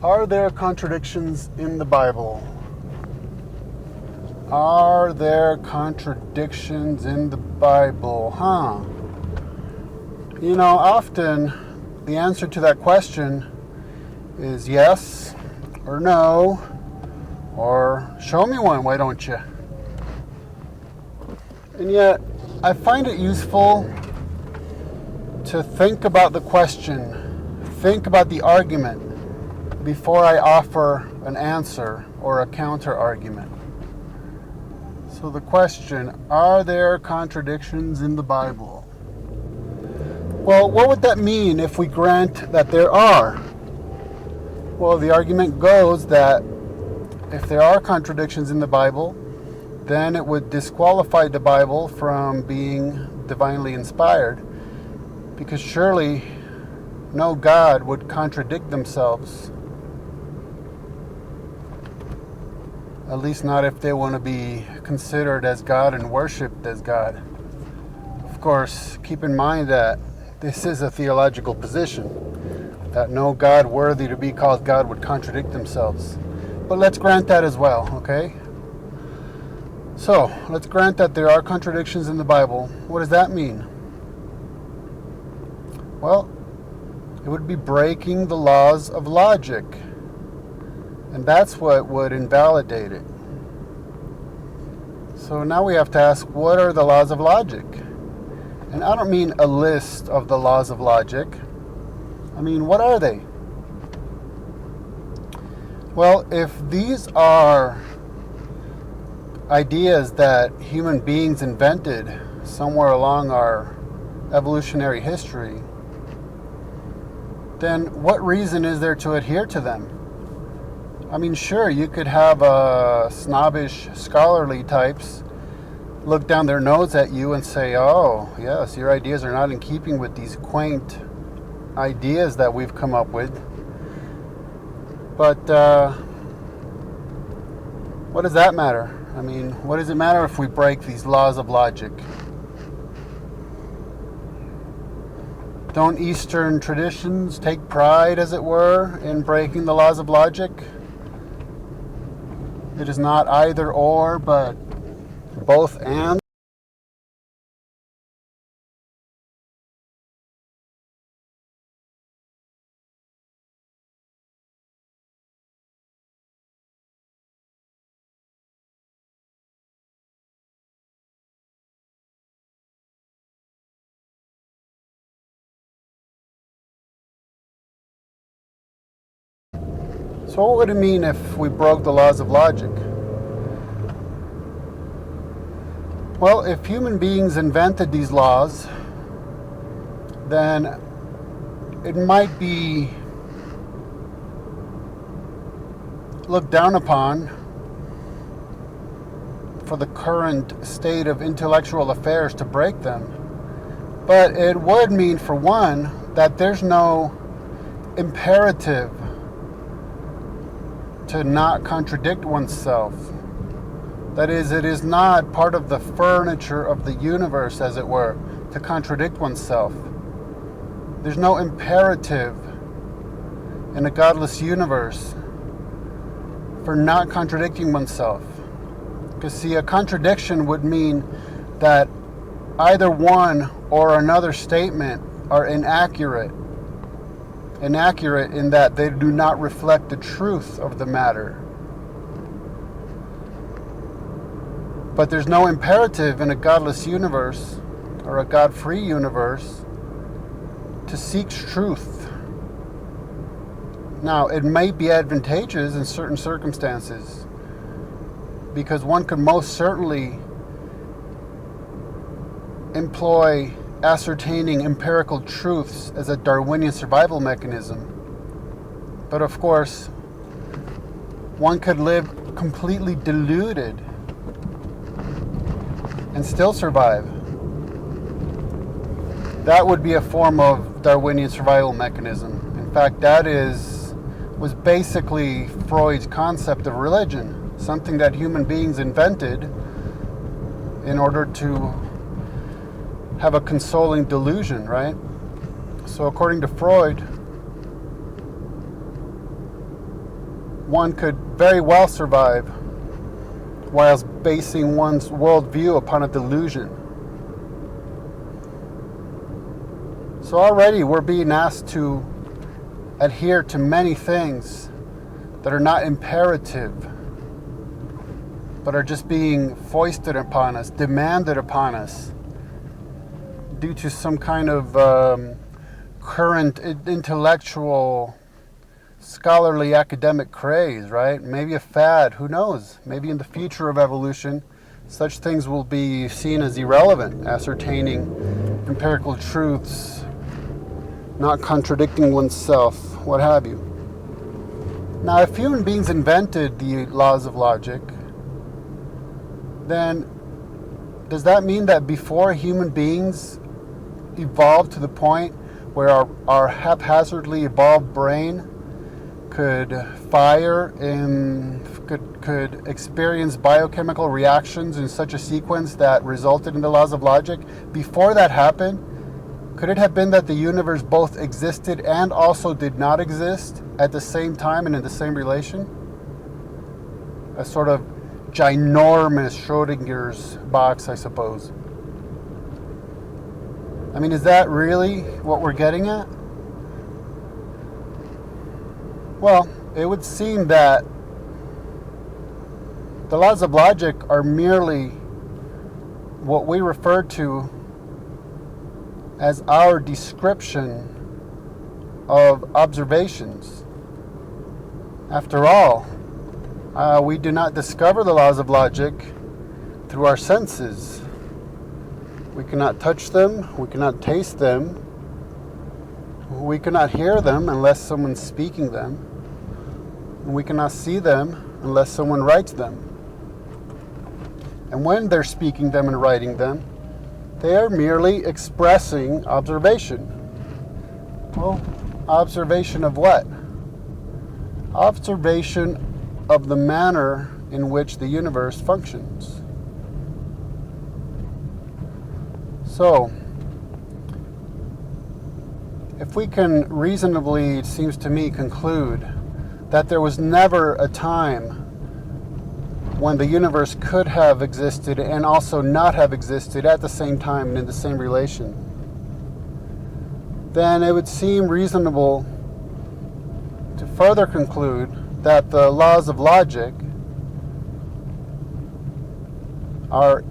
Are there contradictions in the Bible? Are there contradictions in the Bible? You know, often the answer to that question is yes or no, or show me one, why don't you? And yet, I find it useful to think about the question, think about the argument before I offer an answer or a counter argument. So the question, are there contradictions in the Bible? Well, what would that mean if we grant that there are? Well, the argument goes that if there are contradictions in the Bible, then it would disqualify the Bible from being divinely inspired, because surely no God would contradict themselves. At least not if they want to be considered as God and worshipped as God. Of course, keep in mind that this is a theological position, that no God worthy to be called God would contradict themselves. But let's grant that as well, okay? So, let's grant that there are contradictions in the Bible. What does that mean? Well, it would be breaking the laws of logic. And that's what would invalidate it. So now we have to ask, what are the laws of logic? And I don't mean a list of the laws of logic. I mean, what are they? Well, if these are ideas that human beings invented somewhere along our evolutionary history, then what reason is there to adhere to them? I mean, sure, you could have snobbish, scholarly types look down their nose at you and say, oh, yes, your ideas are not in keeping with these quaint ideas that we've come up with. But what does that matter? I mean, what does it matter if we break these laws of logic? Don't Eastern traditions take pride, as it were, in breaking the laws of logic? It is not either or, but both and. So what would it mean if we broke the laws of logic? Well, if human beings invented these laws, then it might be looked down upon for the current state of intellectual affairs to break them. But it would mean, for one, that there's no imperative to not contradict oneself. That is, it is not part of the furniture of the universe, as it were, to contradict oneself. There's no imperative in a godless universe for not contradicting oneself. Because, see, a contradiction would mean that either one or another statement are inaccurate. Inaccurate in that they do not reflect the truth of the matter. But there's no imperative in a godless universe or a God-free universe to seek truth. Now, it may be advantageous in certain circumstances, because one could most certainly employ ascertaining empirical truths as a Darwinian survival mechanism. But of course, one could live completely deluded and still survive. That would be a form of Darwinian survival mechanism. In fact, that was basically Freud's concept of religion, something that human beings invented in order to have a consoling delusion, right? So according to Freud, one could very well survive whilst basing one's worldview upon a delusion. So already we're being asked to adhere to many things that are not imperative, but are just being foisted upon us, demanded upon us, due to some kind of current intellectual, scholarly, academic craze, right? Maybe a fad, who knows? Maybe in the future of evolution, such things will be seen as irrelevant, ascertaining empirical truths, not contradicting oneself, what have you. Now, if human beings invented the laws of logic, then does that mean that before human beings evolved to the point where our haphazardly evolved brain could fire and could experience biochemical reactions in such a sequence that resulted in the laws of logic? Before that happened, could it have been that the universe both existed and also did not exist at the same time and in the same relation? A sort of ginormous Schrodinger's box, I suppose. I mean, is that really what we're getting at? Well, it would seem that the laws of logic are merely what we refer to as our description of observations. After all, we do not discover the laws of logic through our senses. We cannot touch them, we cannot taste them, we cannot hear them unless someone's speaking them, and we cannot see them unless someone writes them. And when they're speaking them and writing them, they are merely expressing observation. Well, observation of what? Observation of the manner in which the universe functions. So, if we can reasonably, it seems to me, conclude that there was never a time when the universe could have existed and also not have existed at the same time and in the same relation, then it would seem reasonable to further conclude that the laws of logic are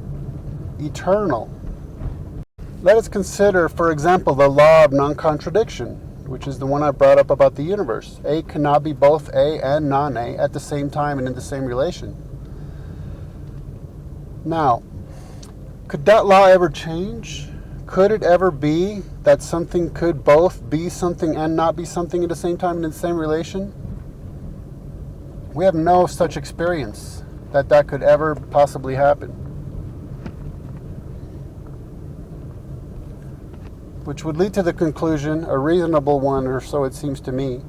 eternal. Let us consider, for example, the law of non-contradiction, which is the one I brought up about the universe. A cannot be both A and non-A at the same time and in the same relation. Now, could that law ever change? Could it ever be that something could both be something and not be something at the same time and in the same relation? We have no such experience that could ever possibly happen. Which would lead to the conclusion, a reasonable one, or so it seems to me,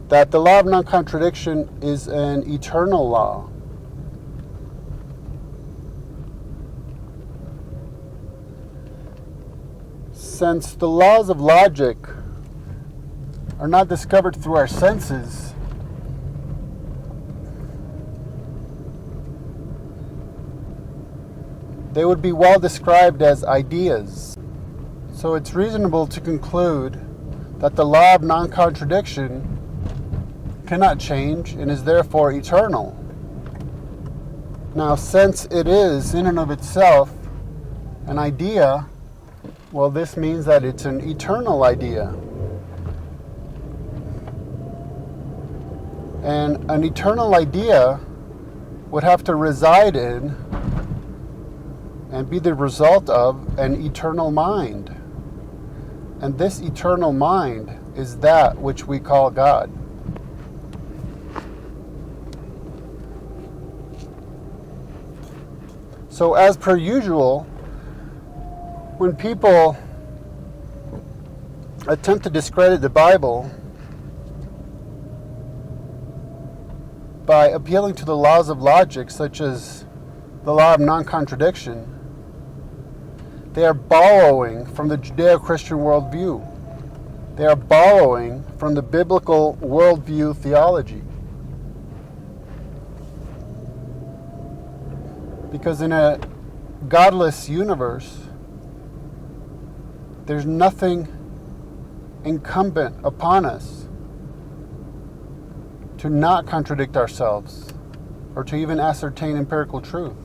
that the law of non-contradiction is an eternal law. Since the laws of logic are not discovered through our senses, they would be well described as ideas. So it's reasonable to conclude that the law of non-contradiction cannot change and is therefore eternal. Now, since it is in and of itself an idea, well, this means that it's an eternal idea. And an eternal idea would have to reside in and be the result of an eternal mind. And this eternal mind is that which we call God. So as per usual, when people attempt to discredit the Bible by appealing to the laws of logic, such as the law of non-contradiction, they are borrowing from the Judeo-Christian worldview. They are borrowing from the biblical worldview theology. Because in a godless universe, there's nothing incumbent upon us to not contradict ourselves or to even ascertain empirical truth.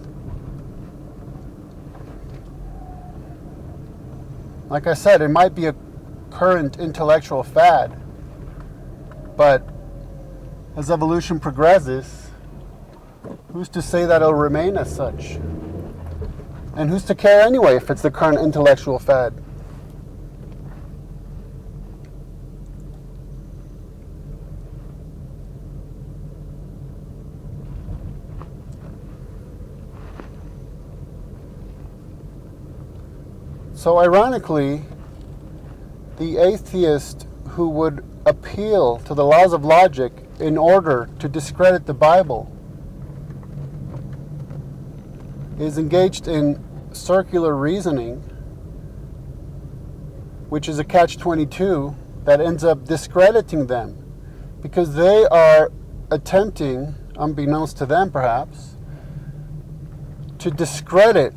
Like I said, it might be a current intellectual fad, but as evolution progresses, who's to say that it'll remain as such? And who's to care anyway if it's the current intellectual fad? So ironically, the atheist who would appeal to the laws of logic in order to discredit the Bible is engaged in circular reasoning, which is a catch-22 that ends up discrediting them, because they are attempting, unbeknownst to them perhaps, to discredit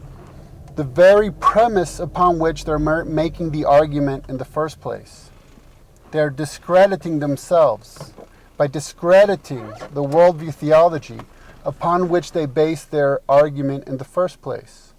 the very premise upon which they're making the argument in the first place. They're discrediting themselves by discrediting the worldview theology upon which they base their argument in the first place.